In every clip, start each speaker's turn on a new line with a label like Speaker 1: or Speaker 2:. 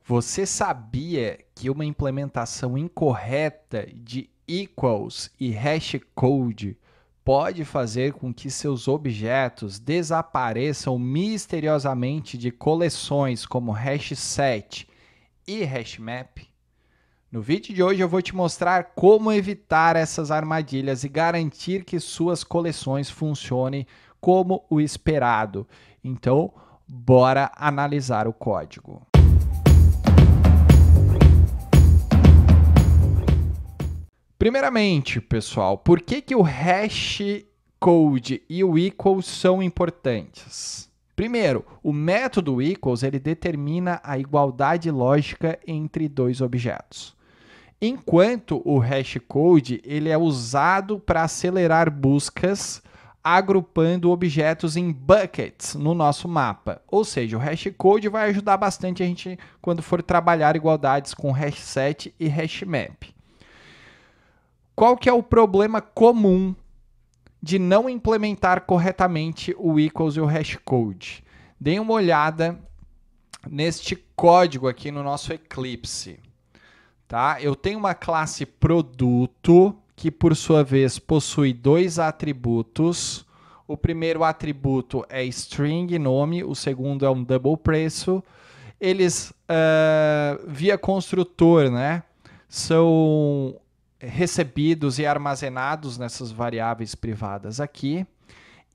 Speaker 1: Você sabia que uma implementação incorreta de equals e hashcode pode fazer com que seus objetos desapareçam misteriosamente de coleções como hashset e hashmap? No vídeo de hoje eu vou te mostrar como evitar essas armadilhas e garantir que suas coleções funcionem como o esperado. Então, bora analisar o código. Primeiramente, pessoal, por que o hashcode e o equals são importantes? Primeiro, o método equals ele determina a igualdade lógica entre dois objetos, enquanto o hashcode ele é usado para acelerar buscas agrupando objetos em buckets no nosso mapa. Ou seja, o hashcode vai ajudar bastante a gente quando for trabalhar igualdades com hashset e hashmap. Qual que é o problema comum de não implementar corretamente o equals e o hashcode? Deem uma olhada neste código aqui no nosso Eclipse. Tá? Eu tenho uma classe produto que, por sua vez, possui dois atributos. O primeiro atributo é string, nome, o segundo é um double preço. Eles, via construtor, né, são recebidos e armazenados nessas variáveis privadas aqui.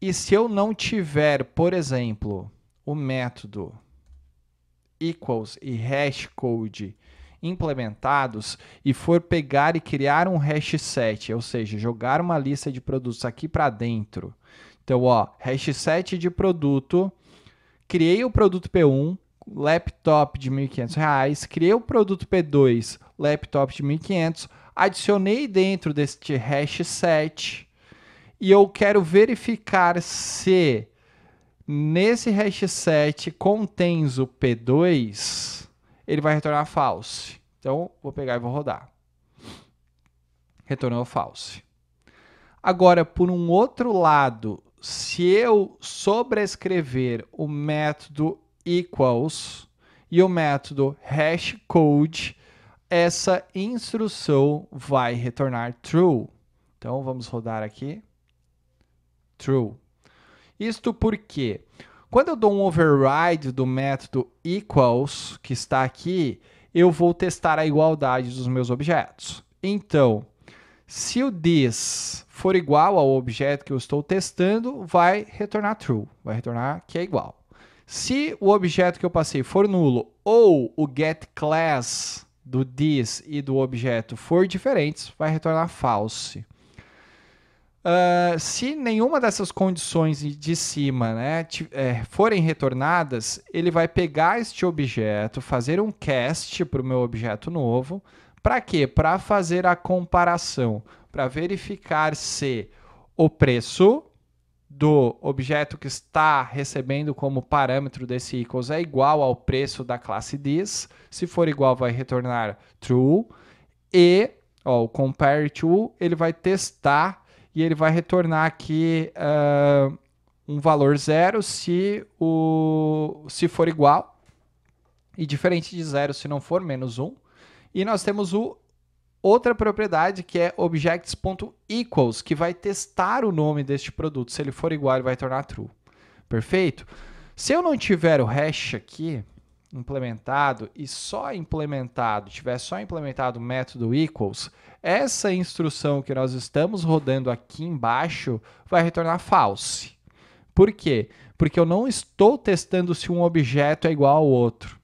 Speaker 1: E se eu não tiver, por exemplo, o método equals e hashcode implementados e for pegar e criar um hashset, ou seja, jogar uma lista de produtos aqui para dentro. Então, ó, hashset de produto, criei o produto P1, laptop de R$ 1.500, criei o produto P2, laptop de R$ 1.500, adicionei dentro deste hashset e eu quero verificar se nesse hashset contens o P2, ele vai retornar false. Então, vou pegar e vou rodar. Retornou false. Agora, por um outro lado, se eu sobrescrever o método equals e o método hashcode, essa instrução vai retornar true. Então, vamos rodar aqui. True. Isto porque, quando eu dou um override do método equals, que está aqui, eu vou testar a igualdade dos meus objetos. Então, se o this for igual ao objeto que eu estou testando, vai retornar true, vai retornar que é igual. Se o objeto que eu passei for nulo ou o getClass do this e do objeto for diferentes, vai retornar false. Se nenhuma dessas condições de cima, né, forem retornadas, ele vai pegar este objeto, fazer um cast para o meu objeto novo. Para quê? Para fazer a comparação, para verificar se o preço do objeto que está recebendo como parâmetro desse equals é igual ao preço da classe this. Se for igual, vai retornar true. E ó, o compare to, ele vai testar e ele vai retornar aqui um valor 0 se for igual, e diferente de 0 se não for, menos 1. E nós temos outra propriedade que é objects.equals, que vai testar o nome deste produto. Se ele for igual, ele vai tornar true. Perfeito? Se eu não tiver o hash aqui implementado e tiver só implementado o método equals, essa instrução que nós estamos rodando aqui embaixo vai retornar false. Por quê? Porque eu não estou testando se um objeto é igual ao outro.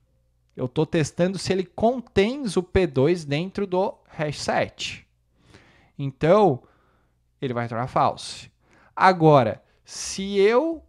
Speaker 1: Eu estou testando se ele contém o P2 dentro do hashset. Então, ele vai retornar false. Agora, se eu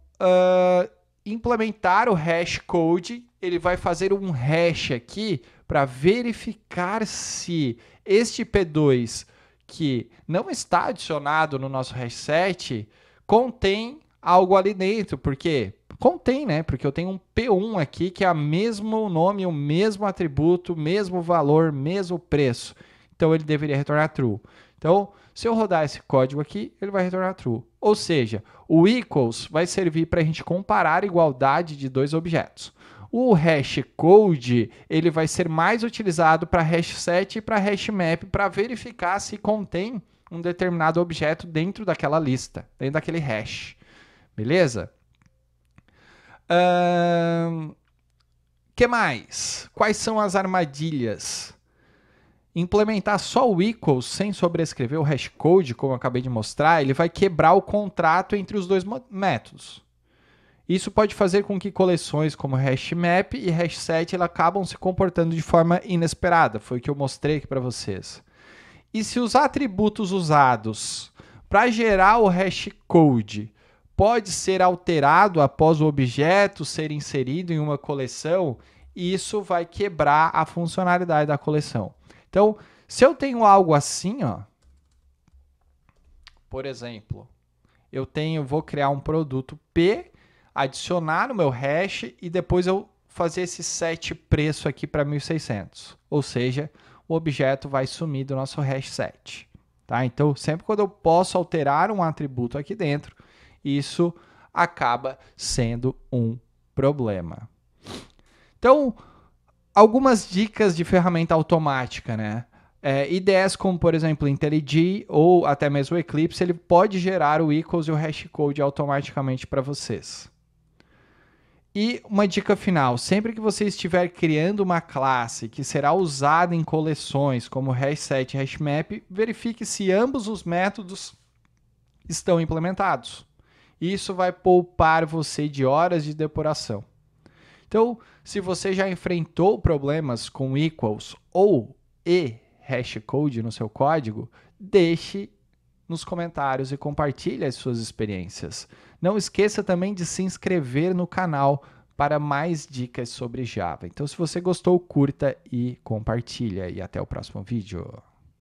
Speaker 1: implementar o hashcode, ele vai fazer um hash aqui para verificar se este P2 que não está adicionado no nosso hashset contém algo ali dentro. Por quê? Contém, né? Porque eu tenho um P1 aqui que é o mesmo nome, o mesmo atributo, mesmo valor, mesmo preço. Então, ele deveria retornar true. Então, se eu rodar esse código aqui, ele vai retornar true. Ou seja, o equals vai servir para a gente comparar a igualdade de dois objetos. O hashcode ele vai ser mais utilizado para hashset e para hashmap para verificar se contém um determinado objeto dentro daquela lista, dentro daquele hash. Beleza? Que mais? Quais são as armadilhas? Implementar só o equals sem sobrescrever o hashcode, como eu acabei de mostrar, ele vai quebrar o contrato entre os dois métodos. Isso pode fazer com que coleções como hashmap e hashset acabam se comportando de forma inesperada. Foi o que eu mostrei aqui para vocês. E se os atributos usados para gerar o hashcode pode ser alterado após o objeto ser inserido em uma coleção, isso vai quebrar a funcionalidade da coleção. Então, se eu tenho algo assim, ó, por exemplo, vou criar um produto P, adicionar no meu hash e depois eu fazer esse set preço aqui para 1.600. Ou seja, o objeto vai sumir do nosso hash set. Tá? Então, sempre quando eu posso alterar um atributo aqui dentro, isso acaba sendo um problema. Então, algumas dicas de ferramenta automática, né? IDEs como, por exemplo, IntelliJ ou até mesmo o Eclipse, ele pode gerar o equals e o hashcode automaticamente para vocês. E uma dica final, sempre que você estiver criando uma classe que será usada em coleções como hashset e hashmap, verifique se ambos os métodos estão implementados. Isso vai poupar você de horas de depuração. Então, se você já enfrentou problemas com equals ou hashcode no seu código, deixe nos comentários e compartilhe as suas experiências. Não esqueça também de se inscrever no canal para mais dicas sobre Java. Então, se você gostou, curta e compartilha. E até o próximo vídeo.